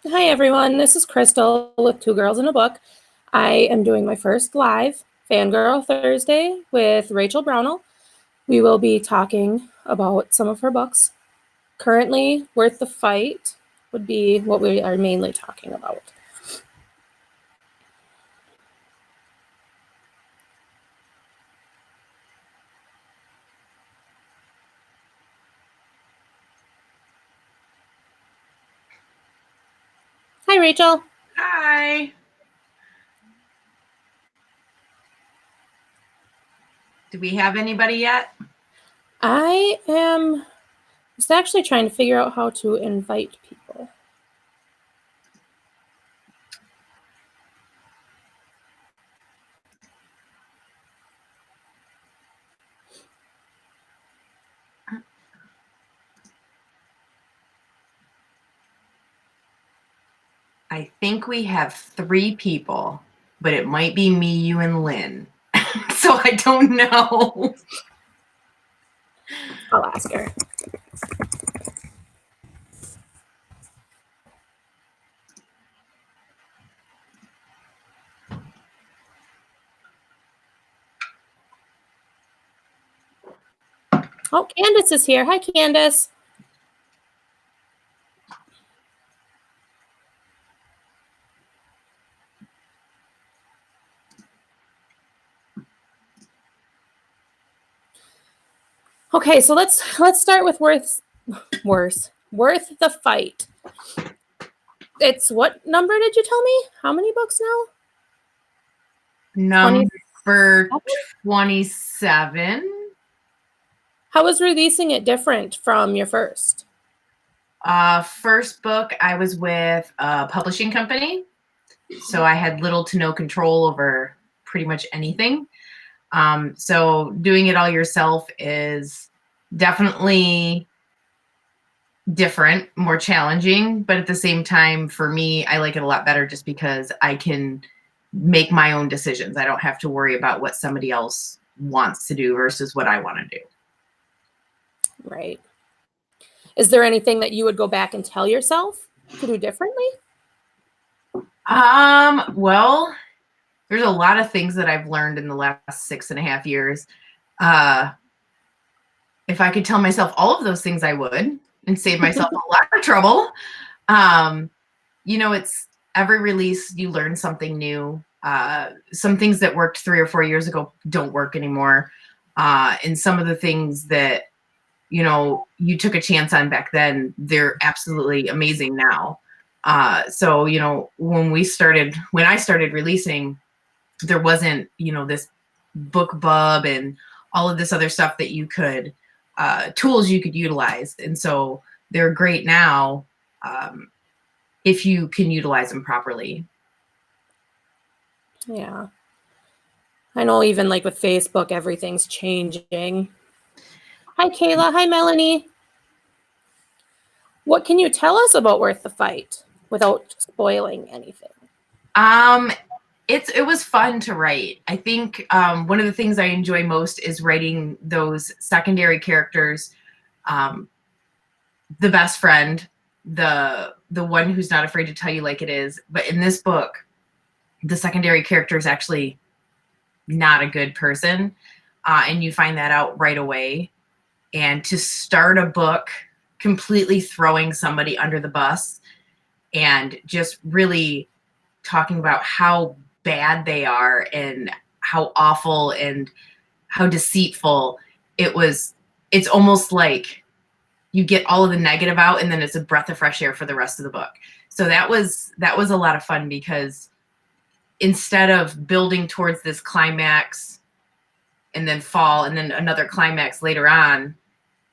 Hi everyone, this is Crystal with Two Girls in a Book. I am doing my first live Fangirl Thursday with Rachael Brownell. We will be talking about some of her books. Currently, Worth the Fight would be what we are mainly talking about. Hi Rachel. Hi. Do we have anybody yet? I am just actually trying to figure out how to invite people. I think we have 3 people, but it might be me, you, and Lynn. So I don't know. I'll ask her. Oh, Candace is here. Hi, Candace. Okay, so let's start with Worth the Fight. It's what number did you tell me? How many books now? Number 27. How is releasing it different from your first? First book, I was with a publishing company, so I had little to no control over pretty much anything. So doing it all yourself is definitely different, more challenging, but at the same time, for me, I like it a lot better just because I can make my own decisions. I don't have to worry about what somebody else wants to do versus what I want to do. Right. Is there anything that you would go back and tell yourself to do differently? Well, there's a lot of things that I've learned in the last 6.5 years. If I could tell myself all of those things, I would, and save myself a lot of trouble. It's every release you learn something new. Some things that worked 3 or 4 years ago don't work anymore. And some of the things that, you took a chance on back then, they're absolutely amazing now. So, when I started releasing, there wasn't, this BookBub and all of this other stuff that you could, tools you could utilize. And so they're great now. If you can utilize them properly. Yeah. I know even like with Facebook, everything's changing. Hi, Kayla. Hi, Melanie. What can you tell us about Worth the Fight without spoiling anything? It was fun to write. I think one of the things I enjoy most is writing those secondary characters, the best friend, the one who's not afraid to tell you like it is. But in this book, the secondary character is actually not a good person, and you find that out right away. And to start a book completely throwing somebody under the bus and just really talking about how bad they are and how awful and how deceitful it's almost like you get all of the negative out and then it's a breath of fresh air for the rest of the book. So that was a lot of fun because instead of building towards this climax and then fall and then another climax later on,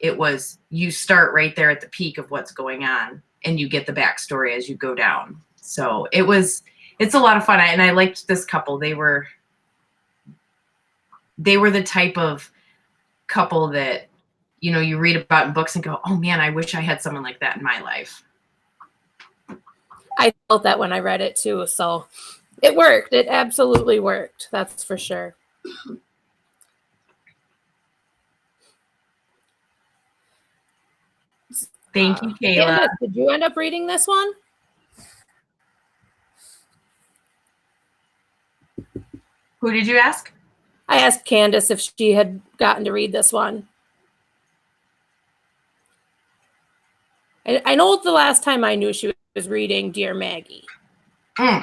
it was you start right there at the peak of what's going on and you get the backstory as you go down. So it's a lot of fun. And I liked this couple. They were the type of couple that, you read about in books and go, oh man, I wish I had someone like that in my life. I felt that when I read it too. So it worked. It absolutely worked. That's for sure. Thank you, Kayla. Candace, did you end up reading this one? Who did you ask? I asked Candace if she had gotten to read this one. I know the last time I knew she was reading Dear Maggie. You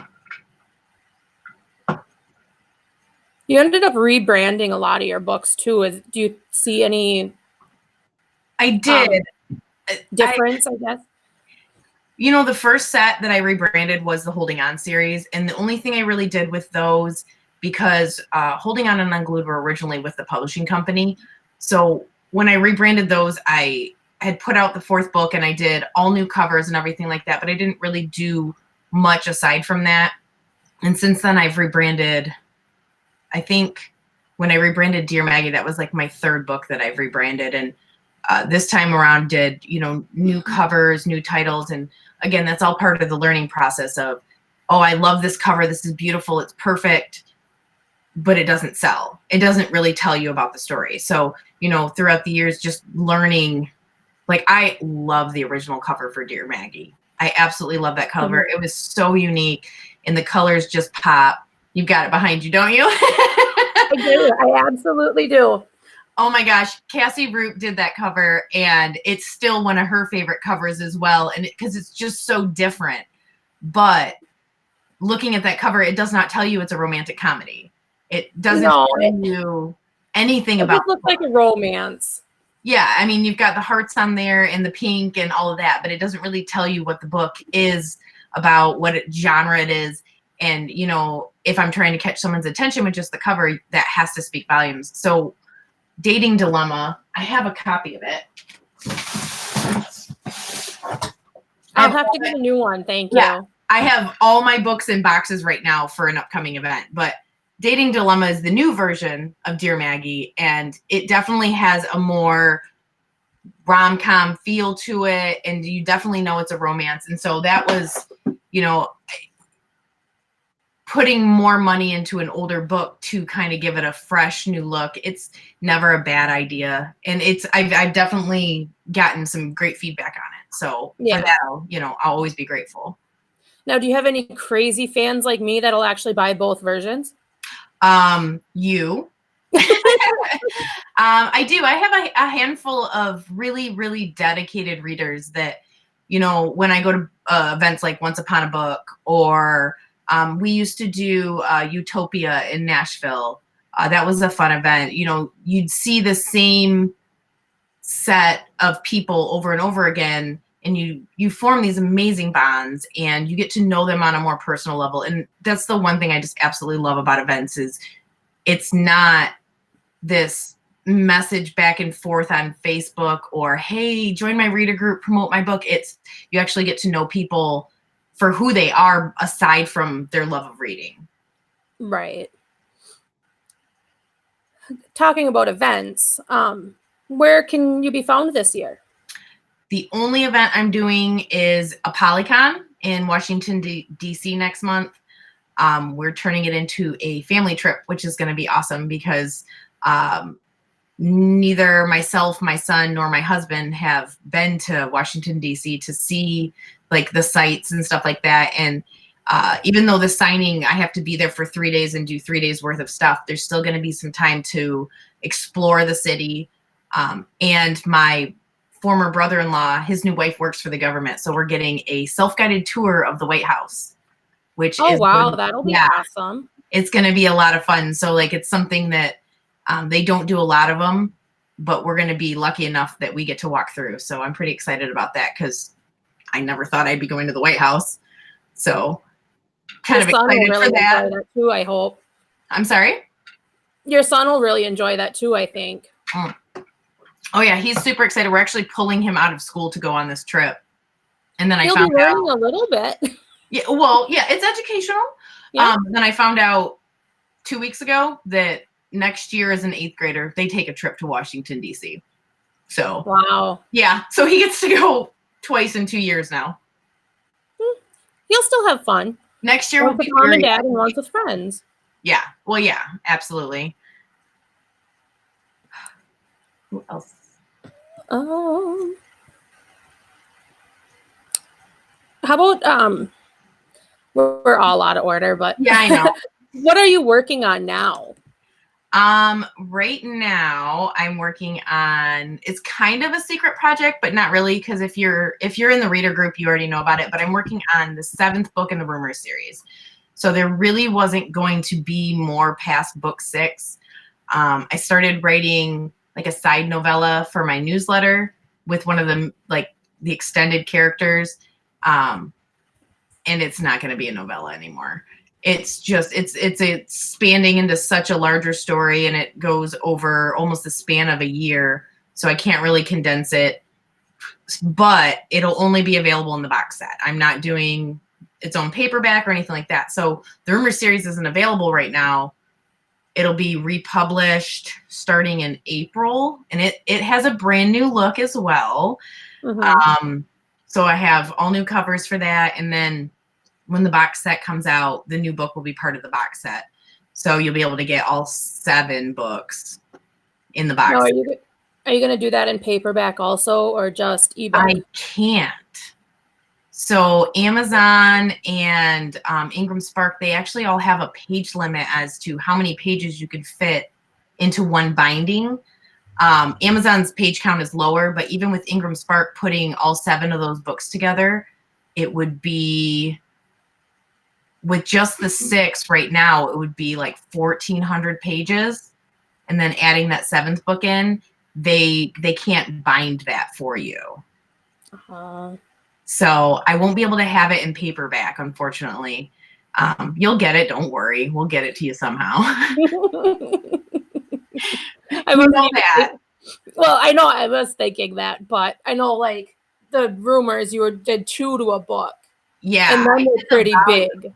ended up rebranding a lot of your books too. Do you see any? I did. Difference, I guess. You know, the first set that I rebranded was the Holding On series. And the only thing I really did with those, because Holding On and Unglued were originally with the publishing company. So when I rebranded those, I had put out the 4th book and I did all new covers and everything like that. But I didn't really do much aside from that. And since then I've rebranded, I think when I rebranded Dear Maggie, that was like my 3rd book that I've rebranded. And this time around did, you know, new covers, new titles. And again, that's all part of the learning process of, oh, I love this cover. This is beautiful. It's perfect, but it doesn't sell. It doesn't really tell you about the story. So, you know, throughout the years, just learning, like I love the original cover for Dear Maggie. I absolutely love that cover. It was so unique and the colors just pop. You've got it behind you, don't you? I do. I absolutely do. Oh my gosh, Cassie Root did that cover and it's still one of her favorite covers as well. And because it's just so different, but looking at that cover, it does not tell you it's a romantic comedy. It doesn't tell you anything about it. It looks like a romance. Yeah. I mean, you've got the hearts on there and the pink and all of that, but it doesn't really tell you what the book is about, what genre it is. And, you know, if I'm trying to catch someone's attention with just the cover, that has to speak volumes. So Dating Dilemma, I have a copy of it. I'll have to get a new one. Thank you. I have all my books in boxes right now for an upcoming event, but Dating Dilemma is the new version of Dear Maggie, and it definitely has a more rom-com feel to it, and you definitely know it's a romance. And so that was, you know, putting more money into an older book to kind of give it a fresh new look. It's never a bad idea. And I've definitely gotten some great feedback on it. So for that, you know, I'll always be grateful. Now, do you have any crazy fans like me that'll actually buy both versions? You. I do. I have a handful of really, really dedicated readers that, you know, when I go to events like Once Upon a Book, or we used to do Utopia in Nashville. That was a fun event. You know, you'd see the same set of people over and over again, and you form these amazing bonds and you get to know them on a more personal level. And that's the one thing I just absolutely love about events is it's not this message back and forth on Facebook or, hey, join my reader group, promote my book. It's you actually get to know people for who they are aside from their love of reading. Right. Talking about events, where can you be found this year? The only event I'm doing is a Polycon in Washington, D.C. next month. We're turning it into a family trip, which is going to be awesome because neither myself, my son, nor my husband have been to Washington, D.C. to see like the sites and stuff like that. And even though the signing, I have to be there for 3 days and do 3 days worth of stuff, there's still going to be some time to explore the city. And my former brother-in-law, his new wife works for the government. So we're getting a self-guided tour of the White House, which is wow, that'll be awesome. It's going to be a lot of fun. So like, it's something that they don't do a lot of them, but we're going to be lucky enough that we get to walk through. So I'm pretty excited about that because I never thought I'd be going to the White House. So kind of excited really for that. Enjoy that too, I hope. I'm sorry? Your son will really enjoy that too, I think. Oh yeah, he's super excited. We're actually pulling him out of school to go on this trip. And then He'll I found be learning a little bit. Yeah, well, yeah, it's educational. Yeah. Then I found out 2 weeks ago that next year as an 8th grader, they take a trip to Washington, D.C. So wow. Yeah, so he gets to go twice in 2 years now. He'll still have fun. Next year once with mom and dad and once with friends. Yeah, well, yeah, absolutely. Who else? How about we're all out of order, but yeah, I know. What are you working on now? Right now I'm working on, it's kind of a secret project, but not really, because if you're in the reader group, you already know about it, but I'm working on the 7th book in the Rumours series. So there really wasn't going to be more past book 6. I started writing like a side novella for my newsletter with one of them, like the extended characters. And it's not going to be a novella anymore. It's just it's expanding into such a larger story, and it goes over almost the span of a year, so I can't really condense it, but it'll only be available in the box set. I'm not doing its own paperback or anything like that. So the Rumor series isn't available right now. It'll be republished starting in April, and it has a brand new look as well. So I have all new covers for that, and then when the box set comes out, the new book will be part of the box set. So you'll be able to get all 7 books in the box. Now, are you going to do that in paperback also, or just ebook? I can't. So Amazon and Ingram Spark, they actually all have a page limit as to how many pages you could fit into one binding. Amazon's page count is lower, but even with Ingram Spark putting all 7 of those books together, it would be, with just the 6 right now, it would be like 1,400 pages. And then adding that 7th book in, they can't bind that for you. So I won't be able to have it in paperback, unfortunately. You'll get it. Don't worry. We'll get it to you somehow. I know that. Well, I know I was thinking that, but I know like the Rumors, you did 2 to a book. Yeah. And then they're pretty big.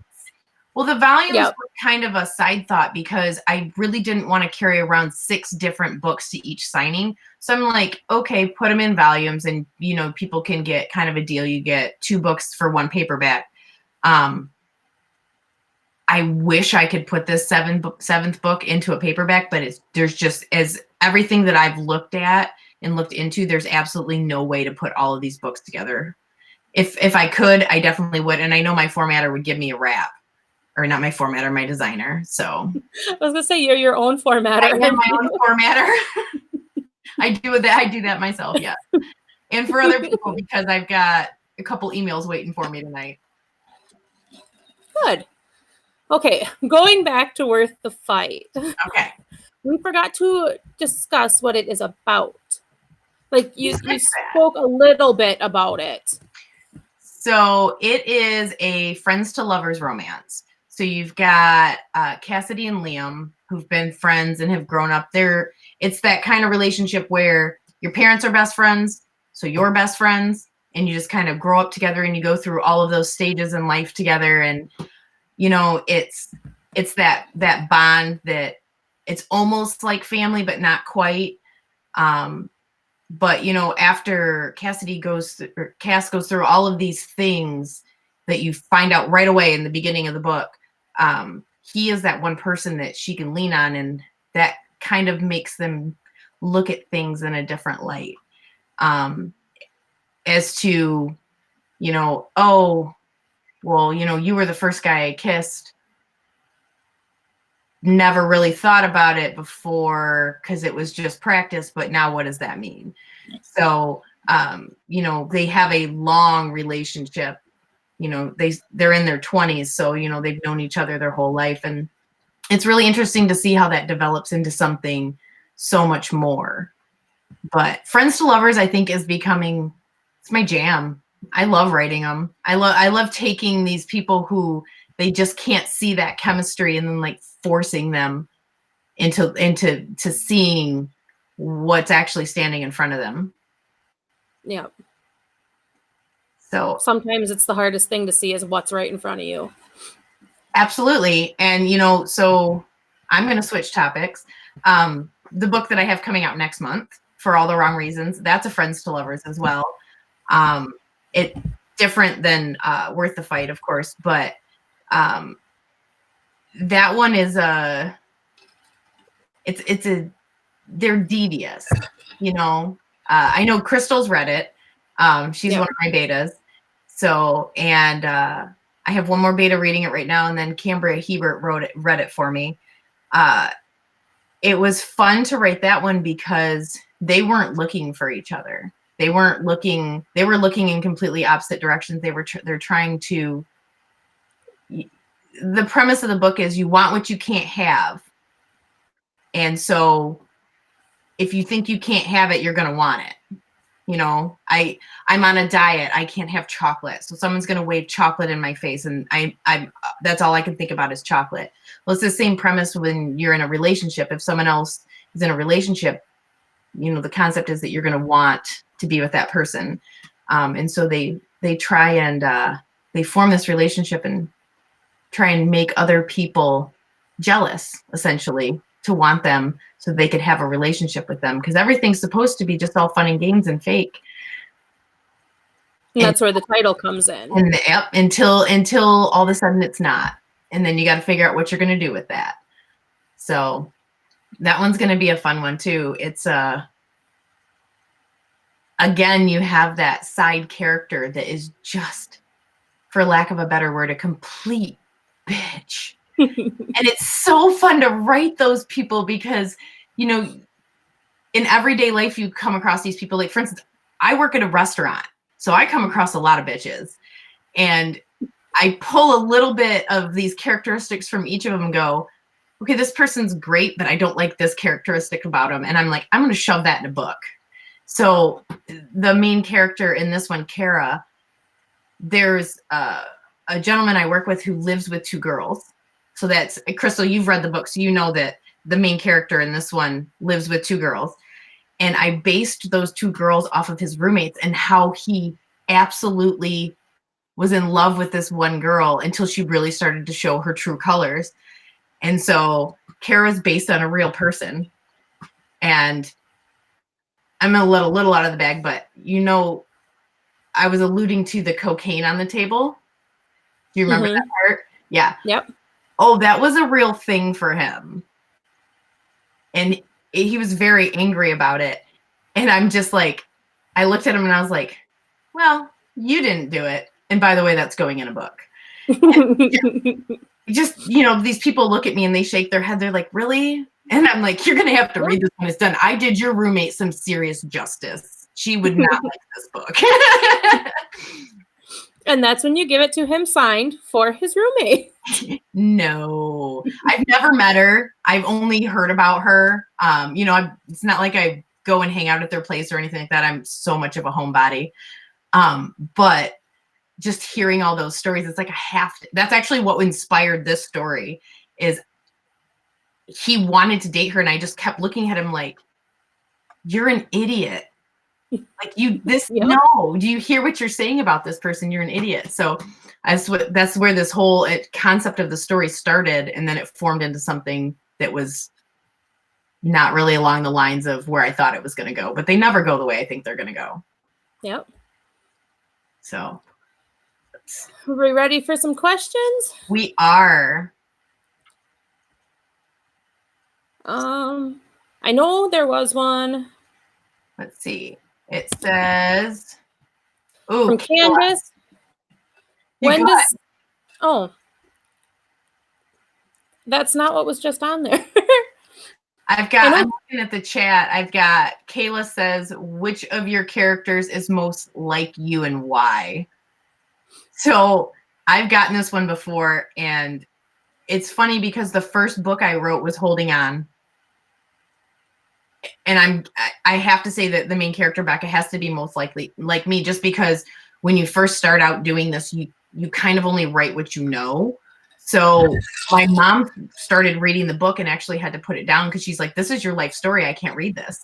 Well, the volumes were kind of a side thought, because I really didn't want to carry around 6 different books to each signing. So I'm like, okay, put them in volumes, and people can get kind of a deal. You get 2 books for 1 paperback. I wish I could put this 7th book into a paperback, but there's just, as everything that I've looked at and looked into, there's absolutely no way to put all of these books together. If I could, I definitely would, and I know my formatter would give me a wrap. Or not my formatter, my designer. So I was gonna say, you're your own formatter. I am my own formatter. I do that myself, yeah. And for other people, because I've got a couple emails waiting for me tonight. Good. Okay, going back to Worth the Fight. Okay. We forgot to discuss what it is about. Like you spoke a little bit about it. So it is a friends to lovers romance. So you've got Cassidy and Liam, who've been friends and have grown up. It's that kind of relationship where your parents are best friends, so you're best friends, and you just kind of grow up together, and you go through all of those stages in life together. And it's that bond that it's almost like family, but not quite. But after Cass goes through all of these things that you find out right away in the beginning of the book, he is that one person that she can lean on, and that kind of makes them look at things in a different light. As to, oh, well, you were the first guy I kissed. Never really thought about it before because it was just practice, but now what does that mean? So, they have a long relationship. They're in their 20s, so they've known each other their whole life, and it's really interesting to see how that develops into something so much more. But Friends to Lovers, I think, it's my jam. I love writing them. I love taking these people who they just can't see that chemistry, and then like forcing them into seeing what's actually standing in front of them. Yeah. So sometimes it's the hardest thing to see is what's right in front of you. Absolutely. And, so I'm going to switch topics. The book that I have coming out next month, For All the Wrong Reasons, that's a Friends to Lovers as well. It's different than Worth the Fight, of course, but that one is they're devious, I know Crystal's read it. She's one of my betas. So, and I have one more beta reading it right now, and then Cambria Hebert read it for me. It was fun to write that one because they weren't looking for each other. They were looking in completely opposite directions. They're trying to, the premise of the book is you want what you can't have. And so if you think you can't have it, you're going to want it. You know, I'm on a diet. I can't have chocolate. So someone's going to wave chocolate in my face. And I'm that's all I can think about is chocolate. Well, it's the same premise when you're in a relationship. If someone else is in a relationship, you know, the concept is that you're going to want to be with that person. And so they try and they form this relationship and try and make other people jealous, essentially, to want them so they could have a relationship with them, because everything's supposed to be just all fun and games and fake. And that's where the title comes in. And yep, until all of a sudden it's not. And then you got to figure out what you're going to do with that. So that one's going to be a fun one too. It's again, you have that side character that is just, for lack of a better word, a complete bitch. And it's so fun to write those people because, you know, in everyday life, you come across these people. Like, for instance, I work at a restaurant, so I come across a lot of bitches. And I pull a little bit of these characteristics from each of them and go, okay, this person's great, but I don't like this characteristic about him. And I'm like, I'm going to shove that in a book. So the main character in this one, Kara, there's a gentleman I work with who lives with two girls. So that's, Crystal, you've read the book, so you know that the main character in this one lives with two girls. And I based those two girls off of his roommates and how he absolutely was in love with this one girl until she really started to show her true colors. And so Kara's based on a real person. And I'm going to let a little out of the bag, but you know, I was alluding to the cocaine on the table. Do you remember that part? Yeah. Yep. Oh, that was a real thing for him. And he was very angry about it. And I'm just like, I looked at him and I was like, well, you didn't do it. And by the way, that's going in a book. Just, you know, these people look at me and they shake their head. They're like, really? And I'm like, you're going to have to read this when it's done. I did your roommate some serious justice. She would not like this book. And that's when you give it to him signed for his roommate. No, I've never met her. I've only heard about her. You know, it's not like I go and hang out at their place or anything like that. I'm so much of a homebody. But just hearing all those stories, it's like that's actually what inspired this story. Is he wanted to date her, and I just kept looking at him like, you're an idiot. Like no, do you hear what you're saying about this person? You're an idiot. So that's where this whole concept of the story started. And then it formed into something that was not really along the lines of where I thought it was going to go, but they never go the way I think they're going to go. Yep. So are we ready for some questions? We are. I know there was one. Let's see. It says, from Candace. When does, that's not what was just on there. I'm looking at the chat. I've got, Kayla says, which of your characters is most like you and why? So I've gotten this one before, and it's funny because the first book I wrote was Holding On. And I have to say that the main character, Becca, has to be most likely like me, just because when you first start out doing this, you kind of only write what you know. So my mom started reading the book and actually had to put it down because she's like, this is your life story. I can't read this.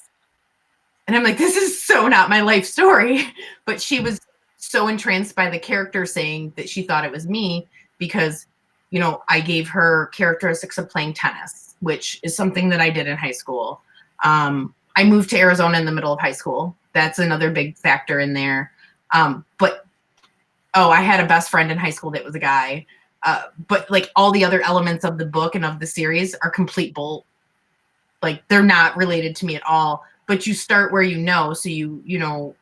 And I'm like, this is so not my life story. But she was so entranced by the character saying that she thought it was me because, you know, I gave her characteristics of playing tennis, which is something that I did in high school. I moved to Arizona in the middle of high school. That's another big factor in there. But I had a best friend in high school that was a guy. But like all the other elements of the book and of the series are complete bull. Like they're not related to me at all. But you start where you know. So you know,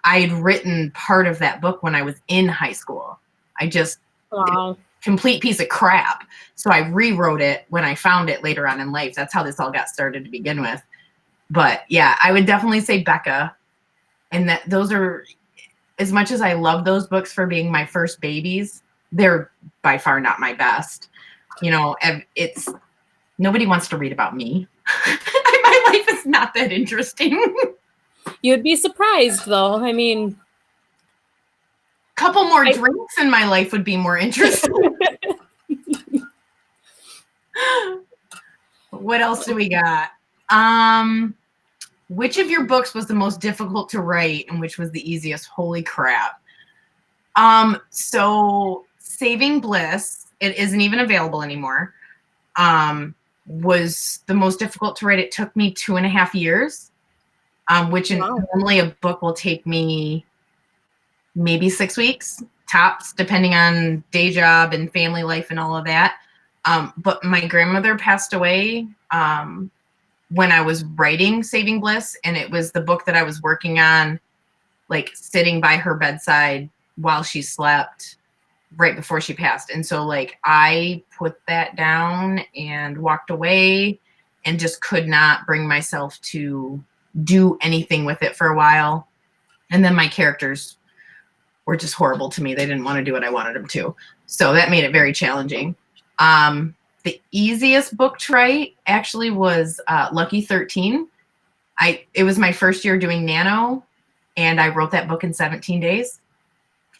I had written part of that book when I was in high school. I just Wow. Complete piece of crap. So I rewrote it when I found it later on in life. That's how this all got started to begin with. But yeah, I would definitely say Becca. And that those are, as much as I love those books for being my first babies, they're by far not my best. You know, it's nobody wants to read about me. My life is not that interesting. You'd be surprised, though. I mean, Couple more drinks in my life would be more interesting. What else do we got? Which of your books was the most difficult to write and which was the easiest? Holy crap. So Saving Bliss, it isn't even available anymore, was the most difficult to write. It took me 2.5 years, which normally a book will take me maybe 6 weeks tops, depending on day job and family life and all of that. But my grandmother passed away when I was writing Saving Bliss, and it was the book that I was working on, like sitting by her bedside while she slept right before she passed. And so like I put that down and walked away and just could not bring myself to do anything with it for a while. And then my characters were just horrible to me. They didn't want to do what I wanted them to. So that made it very challenging. The easiest book to write actually was Lucky 13. It was my first year doing Nano, and I wrote that book in 17 days.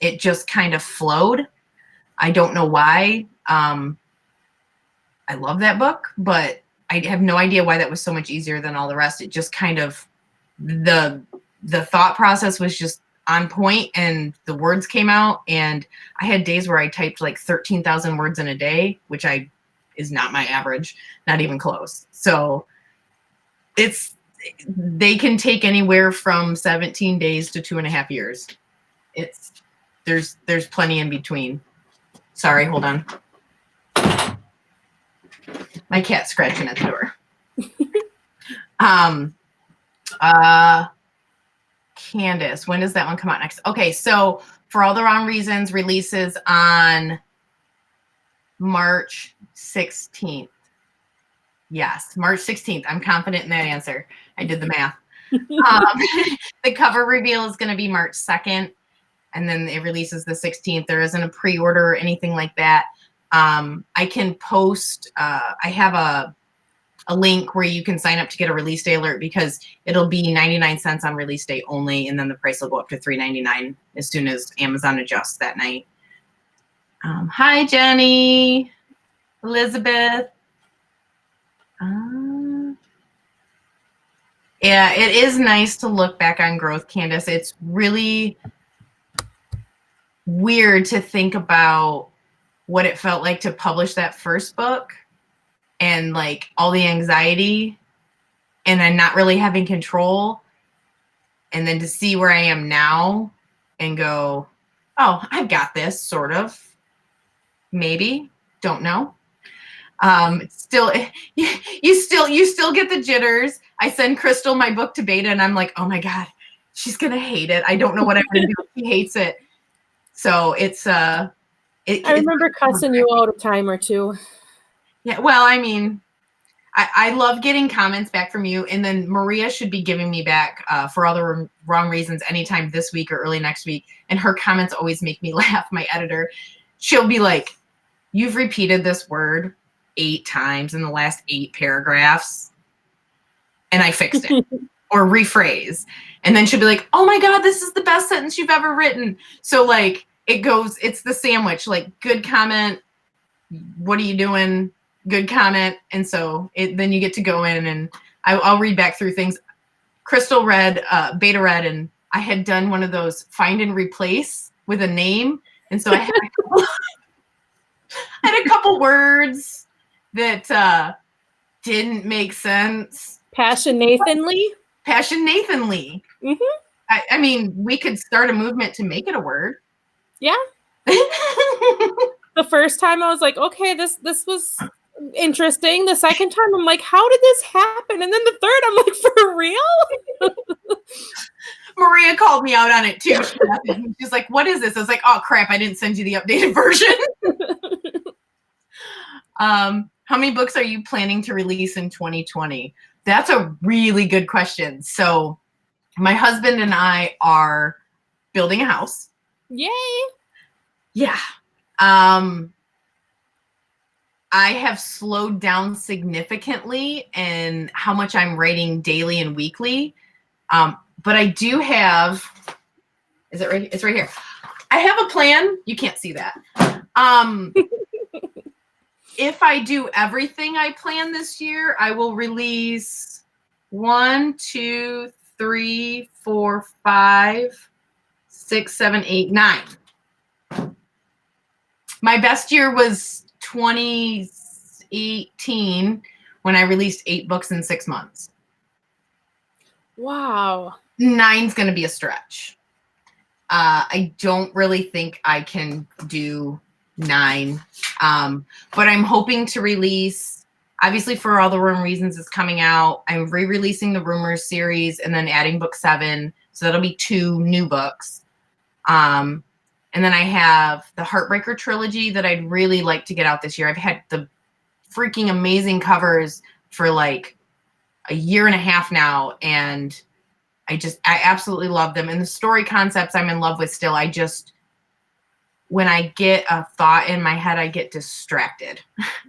It just kind of flowed. I don't know why. I love that book, but I have no idea why that was so much easier than all the rest. It just kind of, the thought process was just on point and the words came out, and I had days where I typed like 13,000 words in a day, which is not my average, not even close. So they can take anywhere from 17 days to 2.5 years. There's plenty in between. Sorry, hold on. My cat's scratching at the door. Candace, when does that one come out next? Okay, so For All the Wrong Reasons releases on March 16th. Yes, March 16th. I'm confident in that answer. I did the math. The cover reveal is going to be March 2nd, and then it releases the 16th. There isn't a pre-order or anything like that. I can post, I have a link where you can sign up to get a release day alert, because it'll be 99 cents on release day only, and then the price will go up to $3.99 as soon as Amazon adjusts that night. Hi, Jenny. Elizabeth. Yeah, it is nice to look back on growth, Candace. It's really weird to think about what it felt like to publish that first book and like all the anxiety and then not really having control, and then to see where I am now and go, oh, I've got this, sort of, maybe, don't know. Still, you still get the jitters. I send Crystal my book to beta, and I'm like, oh my God, she's gonna hate it. I don't know what I'm gonna do. She hates it. So it's I remember cussing you out a time or two. Yeah, well, I mean, I love getting comments back from you, and then Maria should be giving me back For All the Wrong Reasons anytime this week or early next week, and her comments always make me laugh. My editor, she'll be like, you've repeated this word 8 times in the last 8 paragraphs, and I fixed it. Or rephrase. And then she'll be like, oh my God, this is the best sentence you've ever written. So like it's the sandwich, like good comment, what are you doing? Good comment. And so then you get to go in, and I'll read back through things. Crystal beta read, and I had done one of those find and replace with a name. And so I had a couple words that didn't make sense. Passion Nathan Lee. Mm-hmm. I mean, we could start a movement to make it a word. Yeah. The first time I was like, okay, this was interesting. The second time I'm like, how did this happen? And then the third I'm like, for real? Maria called me out on it too. She's like, what is this? I was like, oh crap, I didn't send you the updated version. How many books are you planning to release in 2020? That's a really good question. So my husband and I are building a house. Yay! Yeah. I have slowed down significantly in how much I'm writing daily and weekly. But I do have, is it right? It's right here. I have a plan. You can't see that. If I do everything I plan this year, I will release 1, 2, 3, 4, 5, 6, 7, 8, 9. My best year was 2018 when I released 8 books in 6 months. Wow. 9's going to be a stretch. I don't really think I can do 9. But I'm hoping to release, obviously For All the Wrong Reasons is coming out. I'm re-releasing the Rumours series and then adding book 7. So that'll be 2 new books. And then I have the Heartbreaker trilogy that I'd really like to get out this year. I've had the freaking amazing covers for like a year and a half now. And I absolutely love them. And the story concepts I'm in love with still. When I get a thought in my head, I get distracted.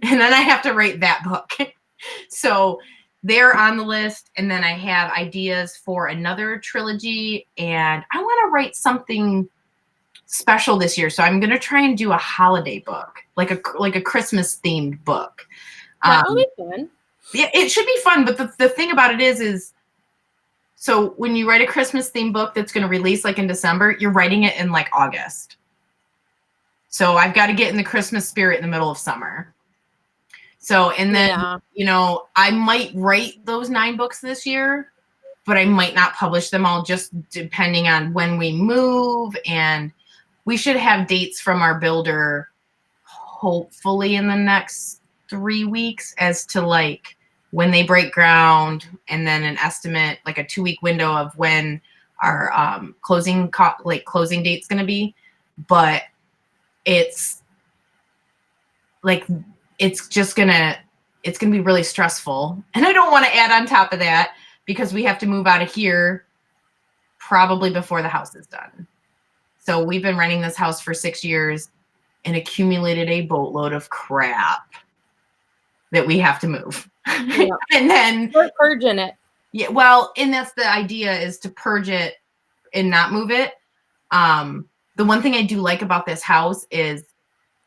And then I have to write that book. So they're on the list. And then I have ideas for another trilogy. And I want to write something special this year. So I'm going to try and do a holiday book, like a Christmas themed book. That will be fun. Yeah, it should be fun. But the thing about it is, so when you write a Christmas themed book that's going to release like in December, you're writing it in like August. So I've got to get in the Christmas spirit in the middle of summer. So, and then, I might write those 9 books this year, but I might not publish them all, just depending on when we move. And we should have dates from our builder, hopefully in the next 3 weeks, as to like when they break ground, and then an estimate, like a 2-week window of when our closing date's going to be. But it's like, it's going to be really stressful. And I don't want to add on top of that, because we have to move out of here probably before the house is done. So we've been renting this house for 6 years and accumulated a boatload of crap that we have to move. Yeah. And then we're purging it. Yeah, well, and that's the idea, is to purge it and not move it. The one thing I do like about this house is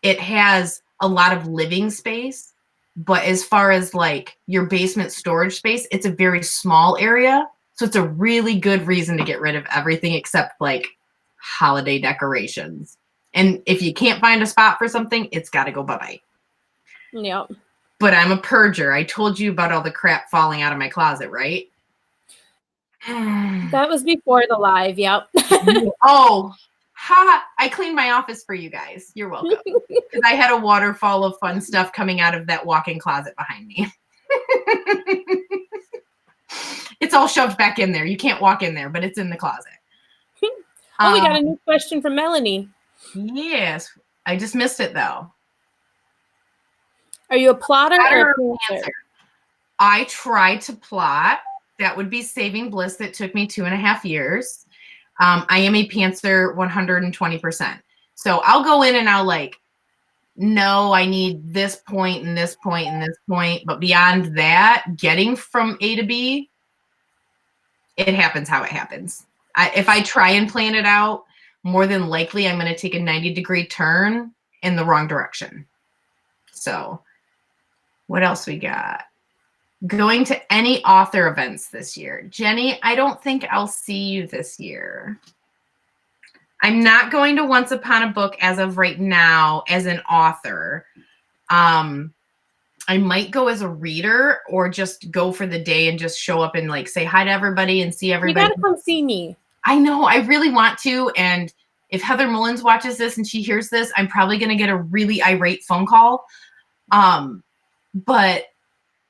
it has a lot of living space, but as far as like your basement storage space, it's a very small area. So it's a really good reason to get rid of everything except like holiday decorations. And if you can't find a spot for something, it's got to go bye-bye. Yep. But I'm a purger. I told you about all the crap falling out of my closet, right? That was before the live. Yep. Oh, I cleaned my office for you guys. You're welcome. Because I had a waterfall of fun stuff coming out of that walk-in closet behind me. It's all shoved back in there. You can't walk in there, but it's in the closet. Oh, we got a new question from Melanie. Yes. I just missed it, though. Are you a plotter or a pantser? I try to plot. That would be Saving Bliss. That took me 2.5 years. I am a pantser 120%. So I'll go in and I'll like, no, I need this point and this point and this point. But beyond that, getting from A to B, it happens how it happens. If I try and plan it out, more than likely I'm going to take a 90-degree turn in the wrong direction. So what else we got? Going to any author events this year. Jenny, I don't think I'll see you this year. I'm not going to Once Upon a Book as of right now as an author. I might go as a reader, or just go for the day and just show up and like say hi to everybody and see everybody. You gotta come see me. I know, I really want to. And if Heather Mullins watches this and she hears this, I'm probably going to get a really irate phone call. But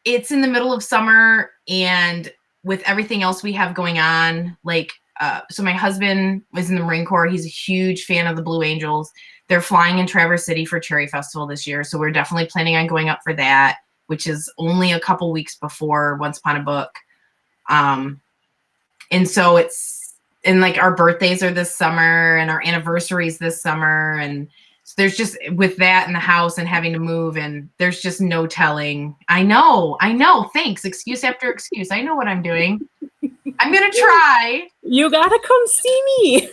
it's in the middle of summer, and with everything else we have going on, like so my husband was in the Marine Corps. He's a huge fan of the Blue Angels. They're flying in Traverse City for Cherry Festival this year. So we're definitely planning on going up for that, which is only a couple weeks before Once Upon a Book. And so and like our birthdays are this summer and our anniversaries this summer. And so there's just, with that in the house and having to move, and there's just no telling. I know. Thanks. Excuse after excuse. I know what I'm doing. I'm going to try. You got to come see me.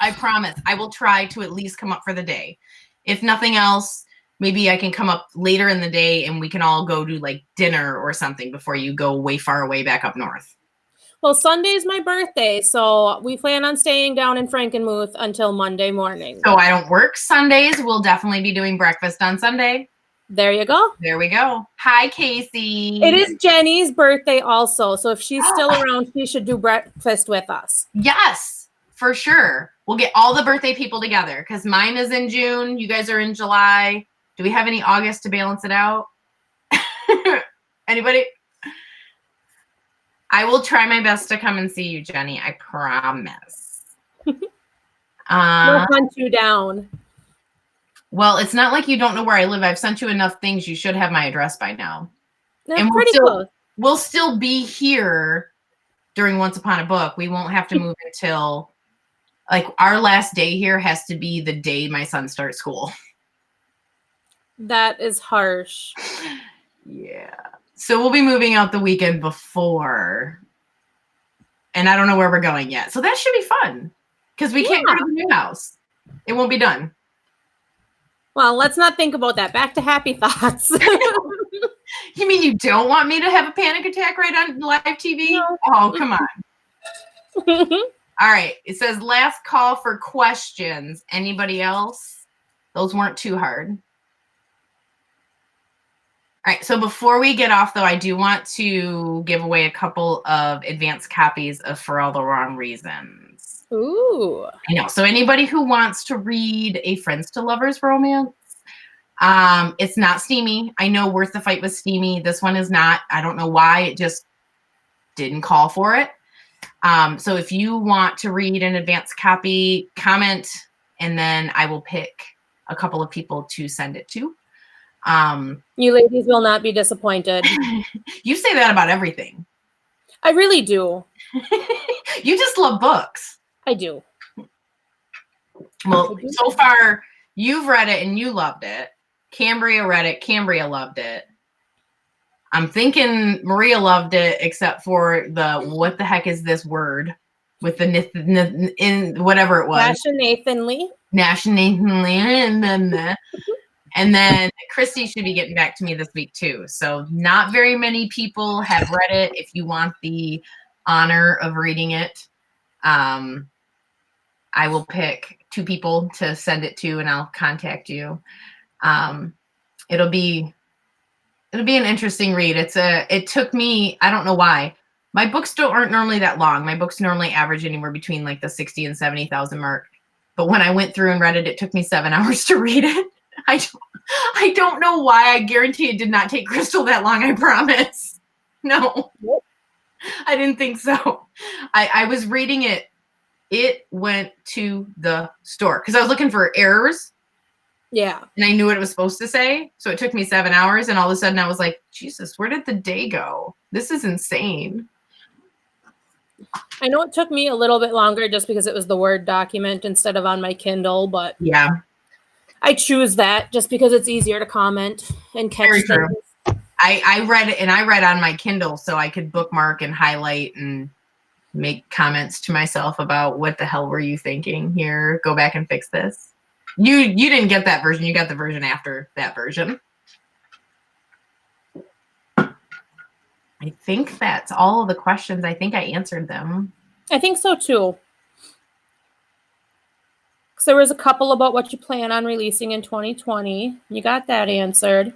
I promise. I will try to at least come up for the day. If nothing else, maybe I can come up later in the day and we can all go to like dinner or something before you go way far away back up north. Well, Sunday's my birthday, so we plan on staying down in Frankenmuth until Monday morning. So I don't work Sundays. We'll definitely be doing breakfast on Sunday. There you go. There we go. Hi, Casey. It is Jenny's birthday also, so if she's still around, she should do breakfast with us. Yes, for sure. We'll get all the birthday people together because mine is in June. You guys are in July. Do we have any August to balance it out? Anybody? I will try my best to come and see you, Jenny. I promise. We'll hunt you down. Well, it's not like you don't know where I live. I've sent you enough things. You should have my address by now. That's and pretty close. We'll still be here during Once Upon a Book. We won't have to move until, like, our last day here has to be the day my son starts school. That is harsh. Yeah. So we'll be moving out the weekend before. And I don't know where we're going yet. So that should be fun. Because we can't go to the new house. It won't be done. Well, let's not think about that. Back to happy thoughts. You mean you don't want me to have a panic attack right on live TV? No. Oh, come on. All right. It says last call for questions. Anybody else? Those weren't too hard. All right, so before we get off, though, I do want to give away a couple of advanced copies of For All the Wrong Reasons. Ooh. I know. So anybody who wants to read a Friends to Lovers romance, it's not steamy. I know Worth the Fight was steamy. This one is not. I don't know why. It just didn't call for it. So if you want to read an advanced copy, comment, and then I will pick a couple of people to send it to. You ladies will not be disappointed. You say that about everything. I really do. You just love books. I do. Well, so far you've read it and you loved it. Cambria read it. Cambria loved it. I'm thinking Maria loved it, except for the what the heck is this word with the in whatever it was. Nathanly. And then Christy should be getting back to me this week too. So not very many people have read it. If you want the honor of reading it, I will pick 2 people to send it to, and I'll contact you. It'll be an interesting read. It took me, I don't know why. My books aren't normally that long. My books normally average anywhere between like the 60 and 70,000 mark. But when I went through and read it, it took me 7 hours to read it. I don't know why. I guarantee it did not take Crystal that long. I promise. No, I didn't think so. I was reading it. It went to the store because I was looking for errors. Yeah. And I knew what it was supposed to say. So it took me 7 hours. And all of a sudden I was like, Jesus, where did the day go? This is insane. I know it took me a little bit longer just because it was the Word document instead of on my Kindle, but yeah. I choose that just because it's easier to comment and catch Very things. True. I read it, and I read on my Kindle so I could bookmark and highlight and make comments to myself about what the hell were you thinking here? Go back and fix this. You didn't get that version. You got the version after that version. I think that's all of the questions. I think I answered them. I think so too. So there was a couple about what you plan on releasing in 2020. You got that answered.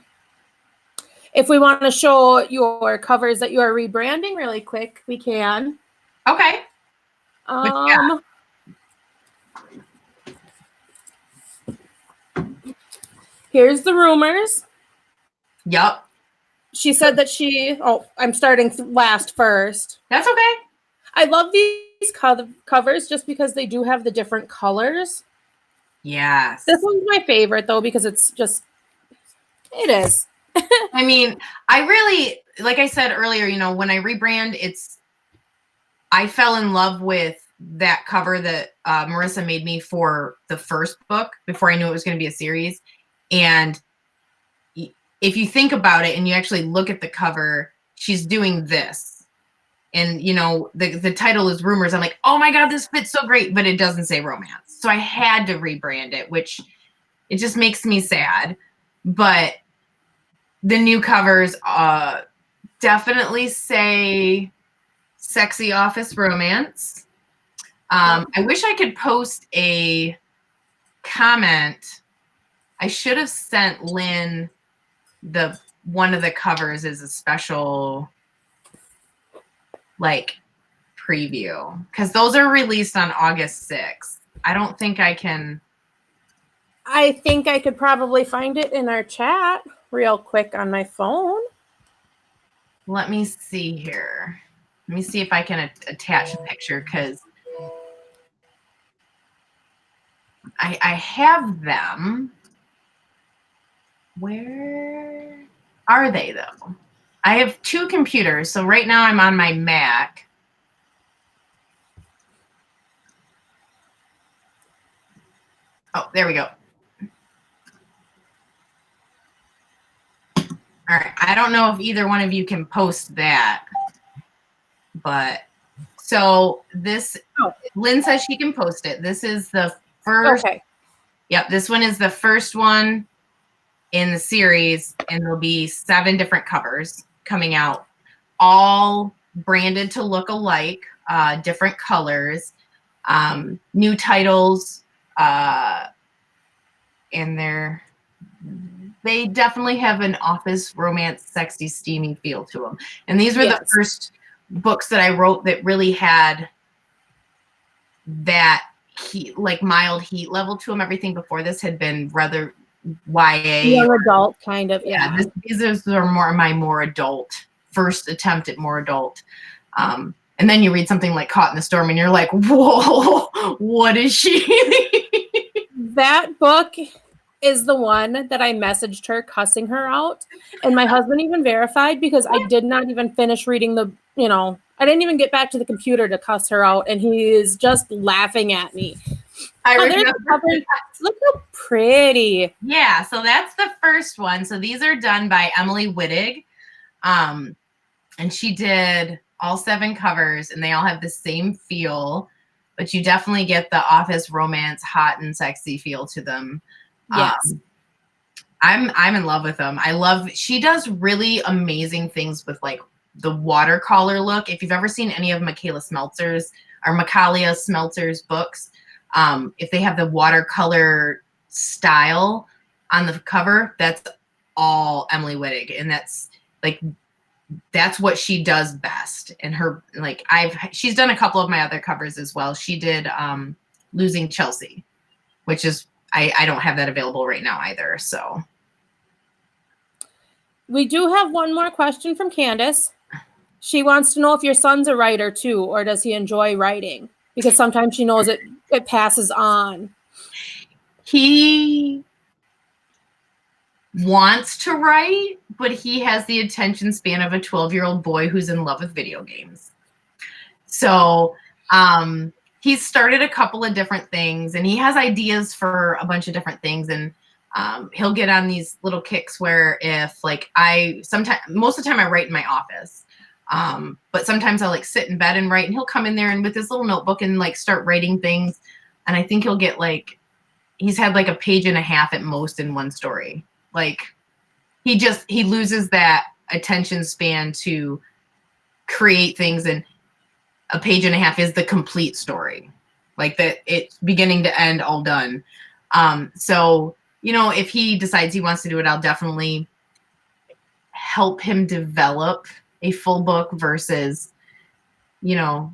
If we want to show your covers that you are rebranding really quick, we can. Okay. Here's the rumors. Yep. She said that I'm starting last first. That's okay. I love these covers just because they do have the different colors. Yes. This one's my favorite, though, because it's just, it is. I mean, I really, like I said earlier, you know, when I rebrand, I fell in love with that cover that Marissa made me for the first book before I knew it was going to be a series. And if you think about it and you actually look at the cover, she's doing this. And, you know, the title is Rumours. I'm like, oh my God, this fits so great, but it doesn't say romance. So I had to rebrand it, which it just makes me sad. But the new covers definitely say sexy office romance. I wish I could post a comment. I should have sent Lynn one of the covers as a special like preview, because those are released on August 6th. I don't think I can. I think I could probably find it in our chat real quick on my phone. Let me see here. Let me see if I can attach a picture, because I have them. Where are they, though? I have two computers. So right now I'm on my Mac. Oh, there we go. All right. I don't know if either one of you can post that, but so this, Lynn says she can post it. This is the first. Okay. Yep. This one is the first one in the series, and there'll be 7 different covers coming out, all branded to look alike, different colors, new titles, and they definitely have an office romance, sexy, steamy feel to them. And these were the first books that I wrote that really had that heat, like mild heat level to them. Everything before this had been rather YA, young adult kind of. Yeah. These are more adult, first attempt at more adult. And then you read something like Caught in the Storm and you're like, whoa, what is she? That book is the one that I messaged her cussing her out. And my husband even verified, because I did not even finish reading I didn't even get back to the computer to cuss her out. And he is just laughing at me. Look how pretty. Yeah, so that's the first one. So these are done by Emily Wittig. And she did all 7 covers, and they all have the same feel, but you definitely get the office romance, hot and sexy feel to them. Yes. I'm in love with them. She does really amazing things with like the watercolor look. If you've ever seen any of Michaela Smeltzer's books, if they have the watercolor style on the cover, that's all Emily Wittig, and that's what she does best. And she's done a couple of my other covers as well. She did Losing Chelsea, which is I don't have that available right now either. So we do have one more question from Candace. She wants to know if your son's a writer too, or does he enjoy writing? Because sometimes she knows it passes on. He wants to write, but he has the attention span of a 12-year-old boy who's in love with video games. So he's started a couple of different things, and he has ideas for a bunch of different things. And he'll get on these little kicks where if most of the time I write in my office. But sometimes I'll like sit in bed and write, and he'll come in there and with his little notebook and like start writing things. And I think he'll get he's had like a page and a half at most in one story. Like he loses that attention span to create things, and a page and a half is the complete story. Like that, it's beginning to end, all done. So, if he decides he wants to do it, I'll definitely help him develop a full book versus, the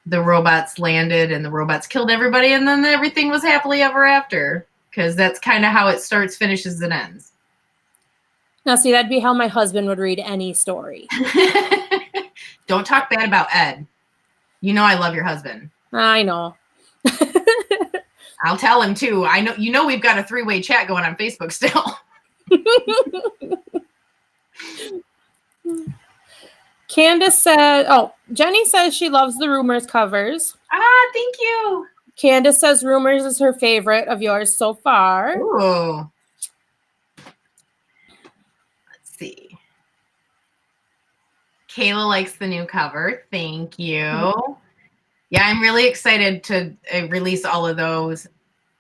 robots landed and the robots killed everybody and then everything was happily ever after. Because that's kind of how it starts, finishes, and ends. Now, see, that'd be how my husband would read any story. Don't talk bad about Ed. You know I love your husband. I know. I'll tell him too. I know, you know, we've got a 3-way chat going on Facebook still. Candace said, Jenny says she loves the Rumours covers. Thank you. Candace says Rumours is her favorite of yours so far. Ooh. Let's see. Kayla likes the new cover. Thank you. Yeah, I'm really excited to release all of those.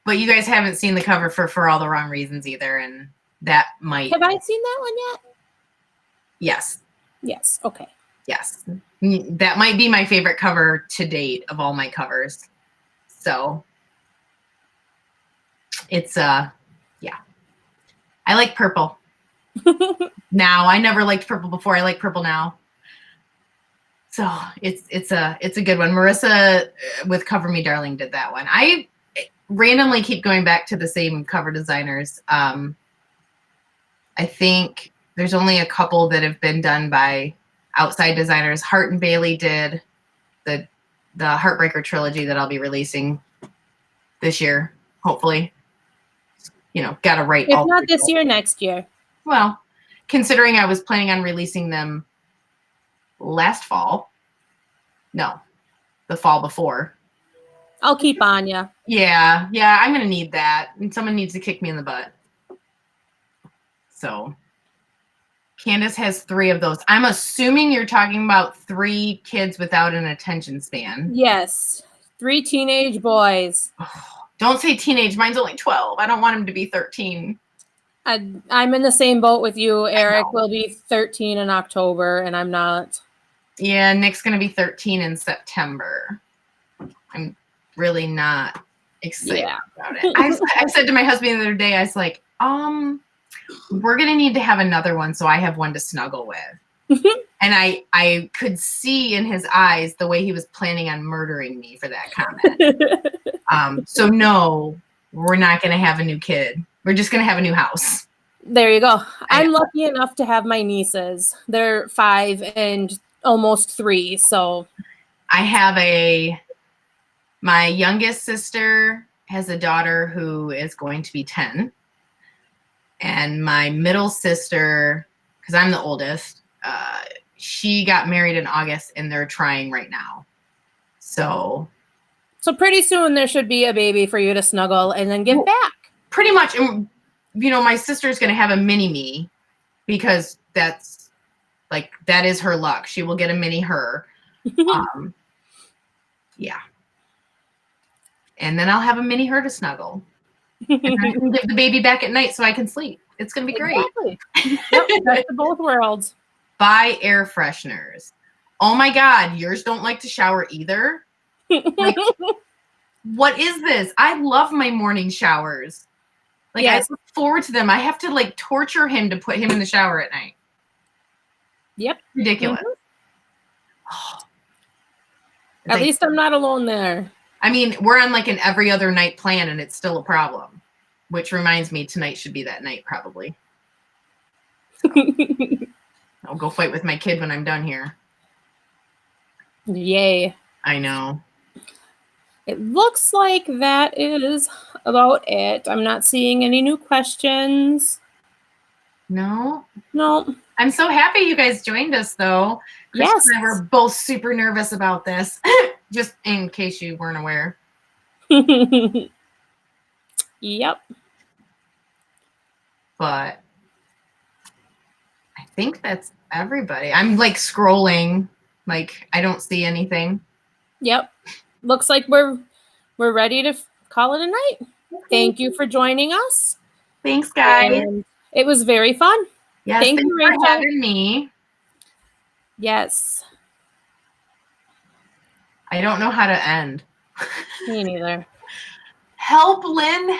But you guys haven't seen the cover for all the wrong reasons either, and that might. Have I seen that one yet? Yes. Yes. Okay. Yes. That might be my favorite cover to date of all my covers. So it's yeah. I like purple. Now, I never liked purple before. I like purple now. So it's a good one. Marissa with Cover Me Darling did that one. I randomly keep going back to the same cover designers. I think there's only a couple that have been done by outside designers. Hart and Bailey did the Heartbreaker trilogy that I'll be releasing this year, hopefully. You know, got to write. If not this year, next year. Well, considering I was planning on releasing them last fall. No, the fall before. I'll keep on ya. Yeah, I'm going to need that. And someone needs to kick me in the butt. So Candace has 3 of those. I'm assuming you're talking about 3 kids without an attention span. Yes. 3 teenage boys. Don't say teenage. Mine's only 12. I don't want him to be 13. I'm in the same boat with you. Eric will be 13 in October, and I'm not. Yeah, Nick's going to be 13 in September. I'm really not excited about it. I said to my husband the other day, I was like, we're going to need to have another one so I have one to snuggle with. And I could see in his eyes the way he was planning on murdering me for that comment. So no, we're not going to have a new kid. We're just going to have a new house. There you go. I'm lucky enough to have my nieces. They're 5 and almost 3. So I have my youngest sister has a daughter who is going to be 10. And my middle sister, because I'm the oldest, she got married in August and they're trying right now. So pretty soon there should be a baby for you to snuggle and then give back. Pretty much. And, you know, my sister's going to have a mini me because that is her luck. She will get a mini her. Yeah. And then I'll have a mini her to snuggle. And I can give the baby back at night so I can sleep. It's going to be great. Exactly. Yep, best of both worlds. Buy air fresheners. Oh my God, yours don't like to shower either? Like, what is this? I love my morning showers. Like, I look forward to them. I have to, like, torture him to put him in the shower at night. Yep. Ridiculous. At least I'm not alone there. I mean, we're on, like, an every other night plan, and it's still a problem. Which reminds me, tonight should be that night, probably. So, I'll go fight with my kid when I'm done here. Yay. I know. It looks like that is about it. I'm not seeing any new questions. No? No. I'm so happy you guys joined us, though. Yes. And I were both super nervous about this, just in case you weren't aware. Yep. But I think that's everybody. I'm, like, scrolling. Like, I don't see anything. Yep. Looks like we're ready to call it a night. Thank you for joining us. Thanks, guys. And it was very fun. Yes, thank you, Rachel, for having me. Yes. I don't know how to end. Me neither. Help, Lynn.